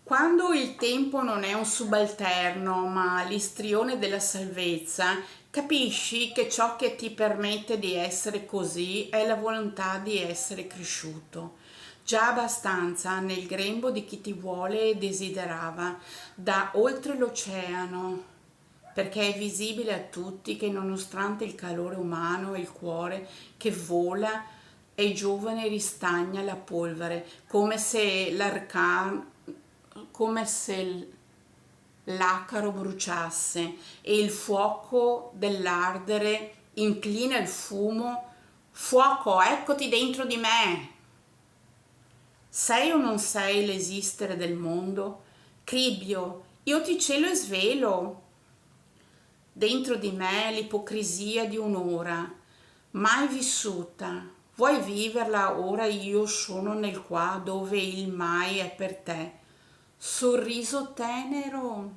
Quando il tempo non è un subalterno, ma l'istrione della salvezza, capisci che ciò che ti permette di essere così è la volontà di essere cresciuto. Già abbastanza nel grembo di chi ti vuole e desiderava, da oltre l'oceano, perché è visibile a tutti che nonostante il calore umano e il cuore che vola, è giovane e ristagna la polvere, come se l'acaro bruciasse e il fuoco dell'ardere inclina il fumo. Fuoco, eccoti dentro di me. Sei o non sei l'esistere del mondo? Cribio, io ti celo e svelo. Dentro di me l'ipocrisia di un'ora, mai vissuta. Vuoi viverla? Ora io sono nel qua dove il mai è per te. Sorriso tenero,